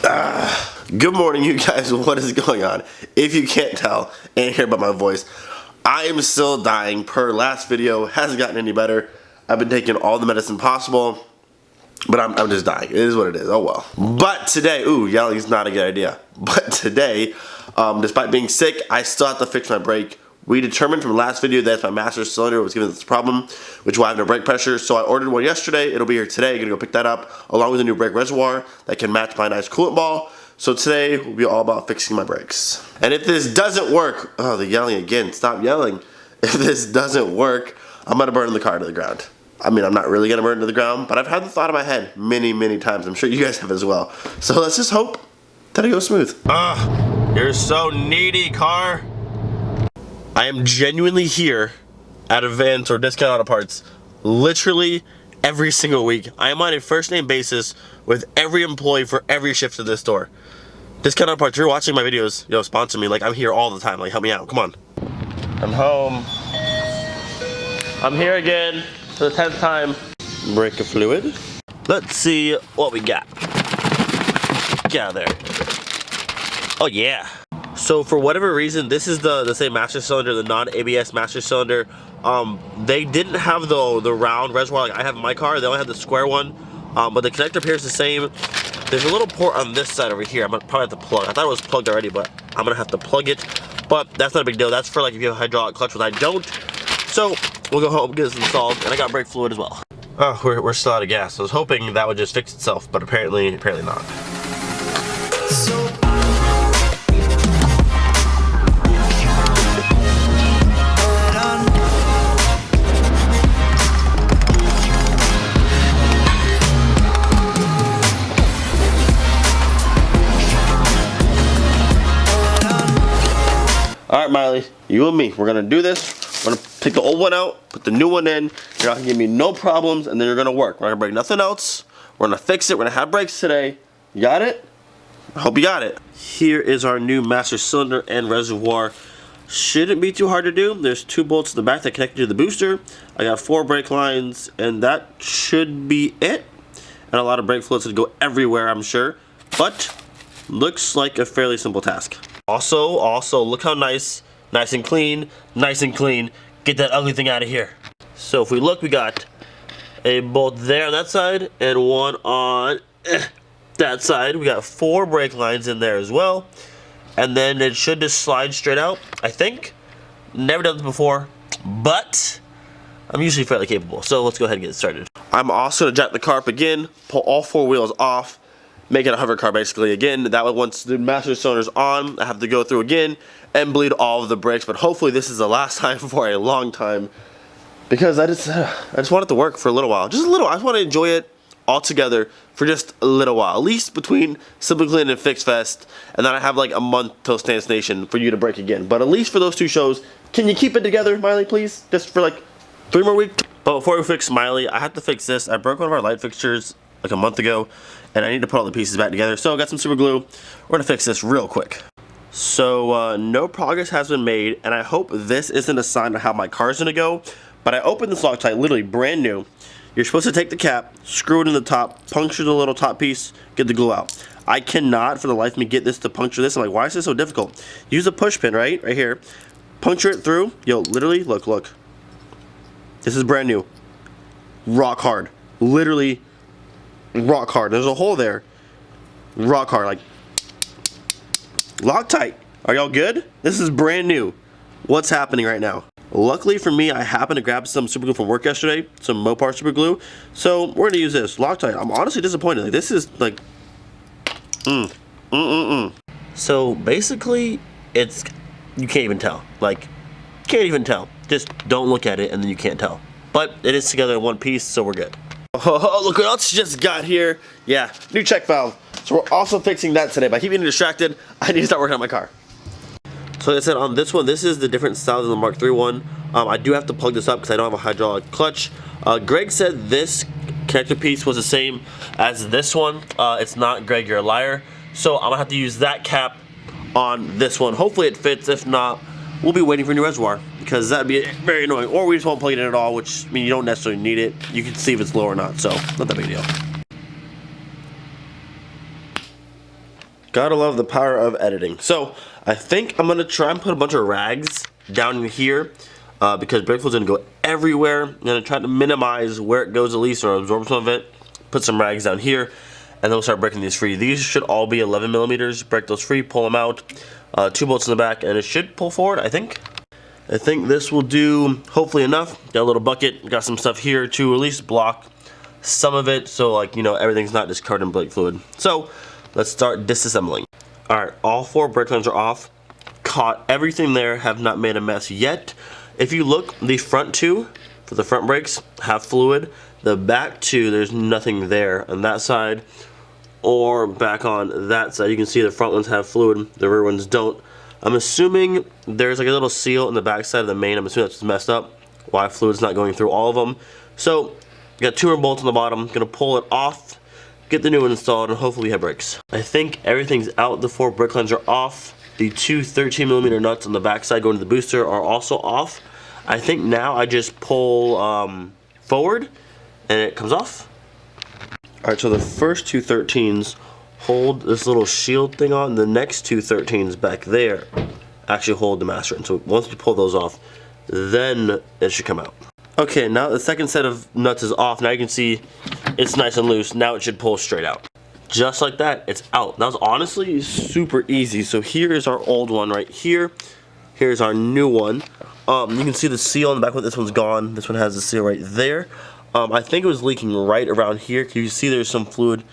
Good morning, you guys. What is going on? If you can't tell and hear about my voice, I am still dying per last video. Hasn't gotten any better. I've been taking all the medicine possible, but I'm just dying. It is what it is. Oh well. But today, yelling is not a good idea. But today, despite being sick, I still have to fix my brake. We determined from the last video that my master cylinder was giving us this problem, which will have no brake pressure. So I ordered one yesterday. It'll be here today. Gonna go pick that up along with a new brake reservoir that can match my nice coolant ball. So today will be all about fixing my brakes. And if this doesn't work, oh, the yelling again. Stop yelling. If this doesn't work, I'm gonna burn the car to the ground. I mean, I'm not really gonna burn it to the ground, but I've had the thought in my head many, many times. I'm sure you guys have as well. So let's just hope that it goes smooth. You're so needy, car. I am genuinely here at events or discount auto parts literally every single week. I am on a first name basis with every employee for every shift of this store. Discount auto parts, you're watching my videos, yo, sponsor me. Like, I'm here all the time. Like, help me out. Come on. I'm home. I'm here again for the 10th time. Brake fluid. Let's see what we got. Get out of there. Oh yeah. So for whatever reason, this is the same master cylinder, the non-ABS master cylinder. They didn't have the round reservoir like I have in my car. They only had the square one. But the connector pair is the same. There's a little port on this side over here. I'm gonna probably have to plug. I thought it was plugged already, but I'm gonna have to plug it. But that's not a big deal. That's for like if you have a hydraulic clutch, which I don't. So we'll go home, get this installed, and I got brake fluid as well. Oh, we're still out of gas. I was hoping that would just fix itself, but apparently not. Alright, Miley, you and me, we're gonna do this. We're gonna take the old one out, put the new one in. You're not gonna give me no problems, and then you're gonna work. We're not gonna break nothing else. We're gonna fix it. We're gonna have brakes today. You got it? I hope you got it. Here is our new master cylinder and reservoir. Shouldn't be too hard to do. There's 2 bolts in the back that connect to the booster. I got 4 brake lines, and that should be it. And a lot of brake fluids to go everywhere, I'm sure. But looks like a fairly simple task. Also, look how nice and clean, Get that ugly thing out of here. So if we look, we got a bolt there on that side and one on that side. We got 4 brake lines in there as well. And then it should just slide straight out, I think. Never done this before, but I'm usually fairly capable. So let's go ahead and get started. I'm also gonna jack the car up again, pull all 4 wheels off, make it a hover car basically again. That way once the master cylinder's on, I have to go through again and bleed all of the brakes. But hopefully this is the last time for a long time, because I just want it to work for a little while. Just a little. I just want to enjoy it all together for just a little while. At least between Simply Clean and Fix Fest, and then I have like a month till Stance Nation for you to break again. But at least for those 2 shows, can you keep it together, Miley, please? Just for like 3 more weeks? But before we fix Miley, I have to fix this. I broke one of our light fixtures like a month ago, and I need to put all the pieces back together. So I got some super glue. We're gonna fix this real quick. So no progress has been made, and I hope this isn't a sign of how my car's gonna go. But I opened this Loctite, literally brand new. You're supposed to take the cap, screw it in the top, puncture the little top piece, get the glue out. I cannot for the life of me get this to puncture this. I'm like, why is this so difficult? Use a push pin, right here. Puncture it through. Yo, literally, look. This is brand new. Rock hard. Literally rock hard. There's a hole there. Rock hard, like Loctite. Are y'all good? This is brand new. What's happening right now? Luckily for me, I happened to grab some super glue from work yesterday, some Mopar super glue. So we're gonna use this Loctite. I'm honestly disappointed. Like, this is like, So basically, you can't even tell. Like, can't even tell. Just don't look at it, and then you can't tell. But it is together in one piece, so we're good. Oh, look what else just got here. Yeah, new check valve. So we're also fixing that today. But I keep getting distracted. I need to start working on my car. So like I said, on this one, this is the different style than the Mark III one. I do have to plug this up because I don't have a hydraulic clutch. Greg said this connector piece was the same as this one. It's not, Greg, you're a liar. So I'm gonna have to use that cap on this one. Hopefully it fits. If not, we'll be waiting for a new reservoir, because that'd be very annoying. Or we just won't plug it in at all, which, I mean, you don't necessarily need it. You can see if it's low or not, so not that big a deal. Gotta love the power of editing. So I think I'm gonna try and put a bunch of rags down in here because brake fluid's gonna go everywhere. I'm gonna try to minimize where it goes at least, or absorb some of it. Put some rags down here, and then we'll start breaking these free. These should all be 11 millimeters. Break those free, pull them out. 2 bolts in the back, and it should pull forward, I think. I think this will do hopefully enough. Got a little bucket, got some stuff here to at least block some of it, so like, you know, everything's not just covered in brake fluid. So let's start disassembling. All right, all 4 brake lines are off. Caught everything there, have not made a mess yet. If you look, the front 2 for the front brakes have fluid. The back 2, there's nothing there on that side or back on that side. You can see the front ones have fluid, the rear ones don't. I'm assuming there's like a little seal in the back side of the main. I'm assuming that's just messed up, why fluid's not going through all of them. So got 2 more bolts on the bottom, gonna pull it off, get the new one installed, and hopefully we have brakes. I think everything's out. The 4 brake lines are off. The 2 13mm nuts on the back side going to the booster are also off. I think now I just pull forward and it comes off. All right, so the first 2 13s hold this little shield thing on. The next 2 13s back there actually hold the master. And so once we pull those off, then it should come out. Okay, now the second set of nuts is off. Now you can see it's nice and loose. Now it should pull straight out. Just like that, it's out. That was honestly super easy. So here is our old one right here. Here's our new one. You can see the seal on the back, but this one's gone. This one has the seal right there. I think it was leaking right around here. You see there's some fluid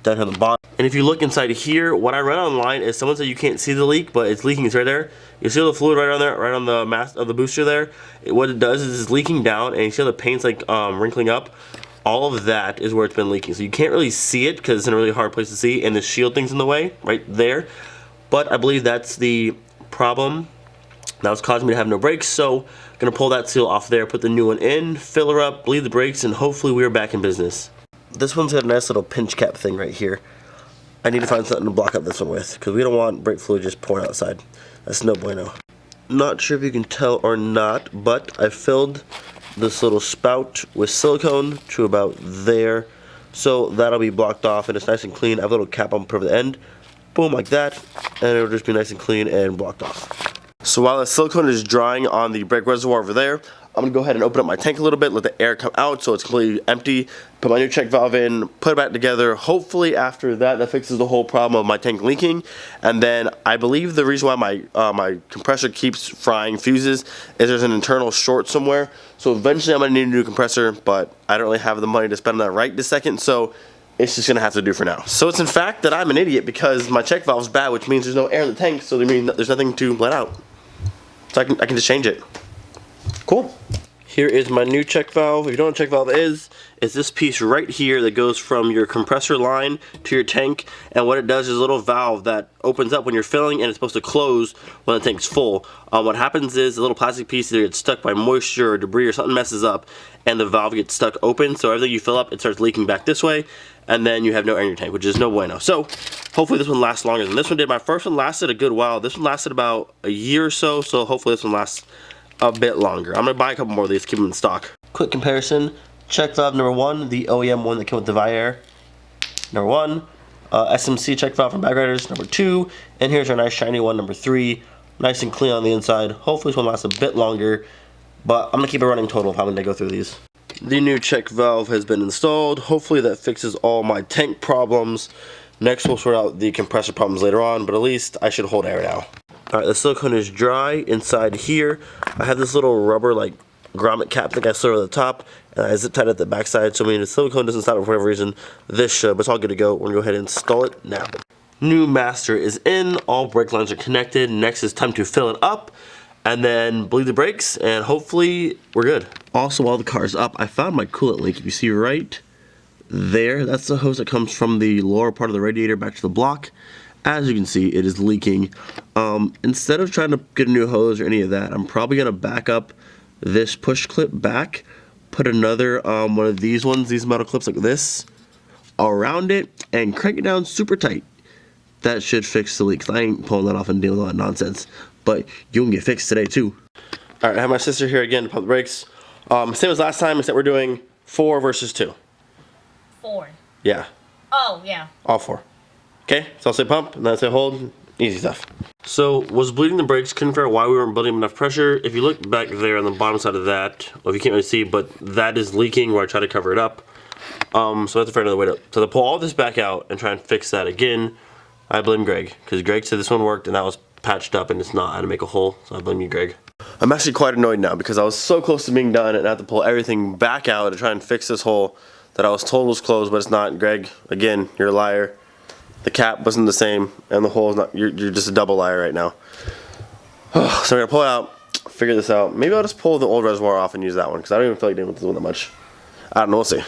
down here on the bottom. And if you look inside here, what I read online is someone said you can't see the leak, but it's leaking. It's right there. You see the fluid right on there, right on the mast of the booster there. What it does is it's leaking down, and you see how the paint's like wrinkling up. All of that is where it's been leaking. So you can't really see it because it's in a really hard place to see, and the shield thing's in the way right there. But I believe that's the problem. Now it's causing me to have no brakes, so I'm gonna pull that seal off there, put the new one in, fill her up, bleed the brakes, and hopefully we're back in business. This one's got a nice little pinch cap thing right here. I need to find something to block up this one with, because we don't want brake fluid just pouring outside. That's no bueno. Not sure if you can tell or not, but I filled this little spout with silicone to about there, so that'll be blocked off and it's nice and clean. I have a little cap on per the end, boom, like that, and it'll just be nice and clean and blocked off. So while the silicone is drying on the brake reservoir over there, I'm gonna go ahead and open up my tank a little bit, let the air come out so it's completely empty, put my new check valve in, put it back together. Hopefully after that, that fixes the whole problem of my tank leaking. And then I believe the reason why my compressor keeps frying fuses is there's an internal short somewhere. So eventually I'm gonna need a new compressor, but I don't really have the money to spend on that right this second, so it's just gonna have to do for now. So it's in fact that I'm an idiot because my check valve's bad, which means there's no air in the tank, so there's nothing to let out. So I can just change it. Cool. Here is my new check valve. If you don't know what a check valve is, it's this piece right here that goes from your compressor line to your tank, and what it does is a little valve that opens up when you're filling and it's supposed to close when the tank's full. What happens is the little plastic piece either gets stuck by moisture or debris or something messes up and the valve gets stuck open, so everything you fill up, it starts leaking back this way, and then you have no air in your tank, which is no bueno. So hopefully this one lasts longer than this one did. My first one lasted a good while. This one lasted about a year or so, so hopefully this one lasts a bit longer. I'm gonna buy a couple more of these, keep them in stock. Quick comparison, check valve number 1, the OEM one that came with the Viair, number 1, SMC check valve from Bagriders, number 2, and here's our nice shiny one, number 3, nice and clean on the inside. Hopefully this one lasts a bit longer, but I'm gonna keep a running total of how many I go through these. The new check valve has been installed. Hopefully that fixes all my tank problems. Next we'll sort out the compressor problems later on, but at least I should hold air now. Alright, the silicone is dry inside here. I have this little rubber like grommet cap thing I slid over the top, and I zip tied at the back side, so I mean the silicone doesn't stop it for whatever reason. This should, but it's all good to go. We're gonna go ahead and install it now. New master is in, all brake lines are connected. Next is time to fill it up, and then bleed the brakes, and hopefully we're good. Also, while the car's up, I found my coolant leak. If you see right there, that's the hose that comes from the lower part of the radiator back to the block. As you can see, it is leaking. Instead of trying to get a new hose or any of that, I'm probably gonna back up this push clip back, put another one of these ones, these metal clips like this, around it, and crank it down super tight. That should fix the leak. I ain't pulling that off and dealing with all that nonsense, but you can get fixed today too. All right, I have my sister here again to pump the brakes. Same as last time, except we're doing 4 versus 2. 4. Yeah. Oh, yeah. All 4. Okay, so I'll say pump, and then I'll say hold. Easy stuff. So, was bleeding the brakes, couldn't figure out why we weren't building enough pressure. If you look back there on the bottom side of that, well, if you can't really see, but that is leaking where I try to cover it up. So I have to figure another way to pull all this back out and try and fix that again. I blame Greg, because Greg said this one worked and that was patched up and it's not. I had to make a hole, so I blame you, Greg. I'm actually quite annoyed now because I was so close to being done and I had to pull everything back out to try and fix this hole that I was told was closed, but it's not. Greg, again, you're a liar. The cap wasn't the same, and the hole is not. You're just a double liar right now. So I'm gonna pull it out, figure this out. Maybe I'll just pull the old reservoir off and use that one because I don't even feel like dealing with this one that much. I don't know. We'll see.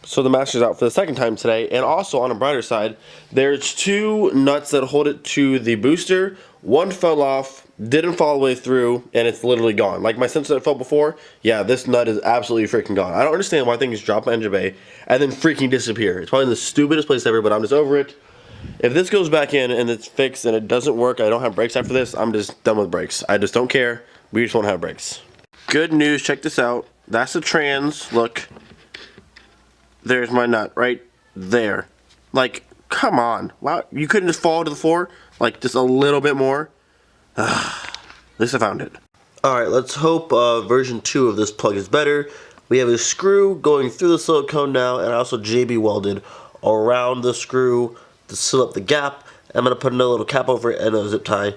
So the master's out for the second time today, and also on a brighter side, there's two nuts that hold it to the booster. One fell off, didn't fall all the way through, and it's literally gone. Like my sensor that fell before, yeah, this nut is absolutely freaking gone. I don't understand why things drop my engine bay and then freaking disappear. It's probably the stupidest place ever, but I'm just over it. If this goes back in and it's fixed and it doesn't work, I don't have brakes after this, I'm just done with brakes. I just don't care. We just won't have brakes. Good news, check this out. That's the trans, look. There's my nut right there. Like, come on. Wow, you couldn't just fall to the floor? Like, just a little bit more? At least I found it. Alright, let's hope version 2 of this plug is better. We have a screw going through the silicone now, and I also JB welded around the screw to seal up the gap. I'm going to put another little cap over it and a zip tie.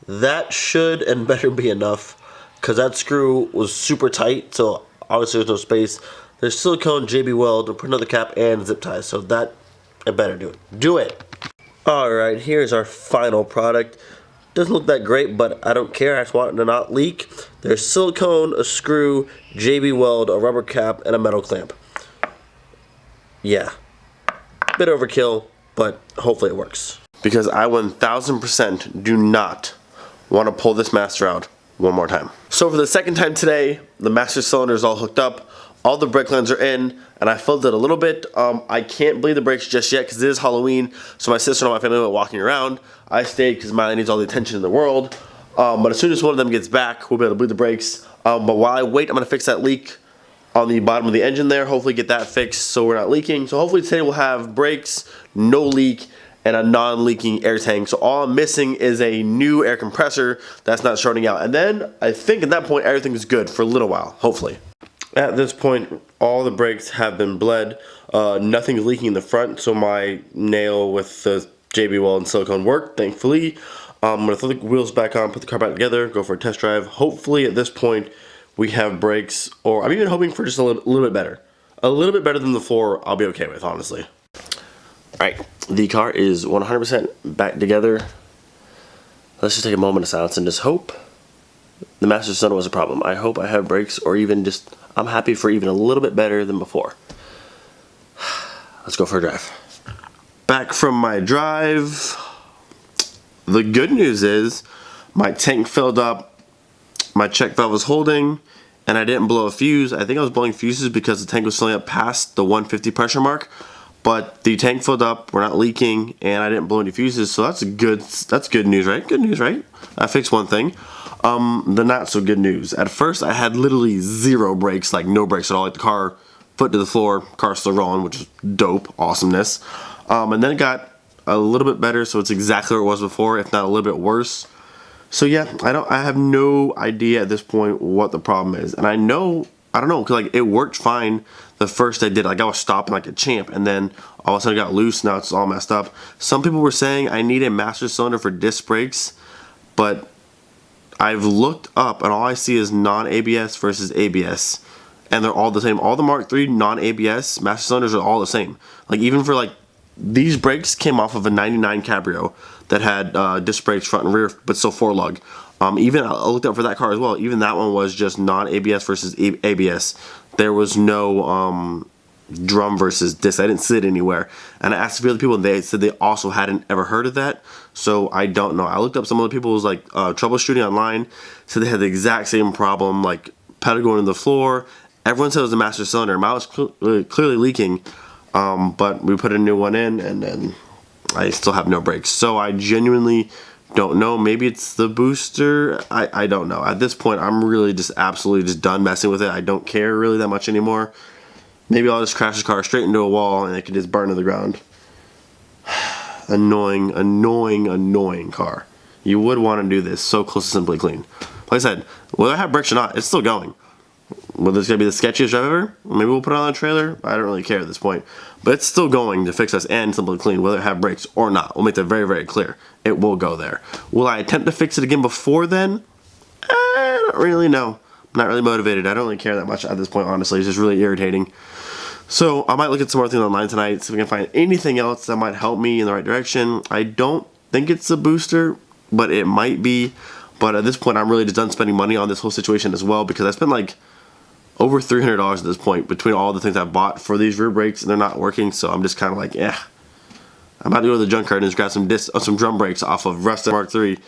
That should and better be enough, because that screw was super tight, so obviously there's no space. There's silicone, JB weld, and put another cap and zip tie, so that, I better do it. Do it! Alright, here's our final product. Doesn't look that great, but I don't care. I just want it to not leak. There's silicone, a screw, JB weld, a rubber cap, and a metal clamp. Yeah. Bit overkill, but hopefully it works. Because I 1000% do not want to pull this master out one more time. So for the second time today, the master cylinder is all hooked up. All the brake lines are in, and I filled it a little bit. I can't bleed the brakes just yet because it is Halloween, so my sister and my family went walking around. I stayed because Miley needs all the attention in the world. But as soon as one of them gets back, we'll be able to bleed the brakes. But while I wait, I'm going to fix that leak on the bottom of the engine there. Hopefully get that fixed so we're not leaking. So hopefully today we'll have brakes, no leak, and a non-leaking air tank. So all I'm missing is a new air compressor that's not shorting out. And then I think at that point everything is good for a little while, hopefully. At this point, all the brakes have been bled. Nothing's leaking in the front, so my nail with the JB weld and silicone worked, thankfully. I'm going to throw the wheels back on, put the car back together, go for a test drive. Hopefully at this point we have brakes, or I'm even hoping for just a little bit better. A little bit better than the floor, I'll be okay with, honestly. Alright, the car is 100% back together. Let's just take a moment of silence and just hope the master cylinder was a problem. I hope I have brakes, or even just, I'm happy for even a little bit better than before. Let's go for a drive. Back from my drive. The good news is my tank filled up, my check valve was holding, and I didn't blow a fuse. I think I was blowing fuses because the tank was filling up past the 150 pressure mark, but the tank filled up, we're not leaking, and I didn't blow any fuses, so that's good news, right? Good news, right? I fixed one thing. The not so good news. At first I had literally zero brakes, like no brakes at all, like the car foot to the floor, car still rolling, which is dope, awesomeness. And then it got a little bit better, so it's exactly where it was before, if not a little bit worse. So yeah, I have no idea at this point what the problem is. And I don't know, cause like it worked fine the first I did. Like I was stopping like a champ, and then all of a sudden it got loose, now it's all messed up. Some people were saying I need a master cylinder for disc brakes, but I've looked up and all I see is non-ABS versus ABS, and they're all the same. All the Mark III non-ABS master cylinders are all the same. Like even for like, these brakes came off of a 99 Cabrio that had disc brakes front and rear, but still 4-lug. Even I looked up for that car as well. Even that one was just non-ABS versus ABS. There was no drum versus disc. I didn't see it anywhere. And I asked a few other people, and they said they also hadn't ever heard of that. So I don't know. I looked up some other people's like troubleshooting online. So they had the exact same problem, like pedal going to the floor. Everyone said it was the master cylinder. Mine was clearly leaking, but we put a new one in, and then I still have no brakes. So I genuinely don't know. Maybe it's the booster. I don't know. At this point, I'm really just absolutely just done messing with it. I don't care really that much anymore. Maybe I'll just crash this car straight into a wall and it can just burn to the ground. Annoying, annoying, annoying car. You would want to do this so close to Simply Clean. Like I said, whether I have brakes or not, it's still going. Whether it's going to be the sketchiest drive ever, maybe we'll put it on a trailer. I don't really care at this point. But it's still going to fix us and Simply Clean, whether it have brakes or not. We'll make that very, very clear. It will go there. Will I attempt to fix it again before then? I don't really know. I'm not really motivated. I don't really care that much at this point, honestly. It's just really irritating. So I might look at some more things online tonight, see if we can find anything else that might help me in the right direction. I don't think it's a booster, but it might be. But at this point, I'm really just done spending money on this whole situation as well, because I spent like over $300 at this point between all the things I bought for these rear brakes, and they're not working. So I'm just kind of like, yeah. I'm about to go to the junkyard and just grab some drum brakes off of Rusted Mark III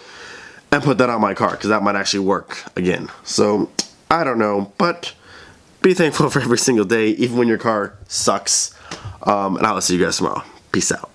and put that on my car, because that might actually work again. So I don't know, but be thankful for every single day, even when your car sucks. And I'll see you guys tomorrow. Peace out.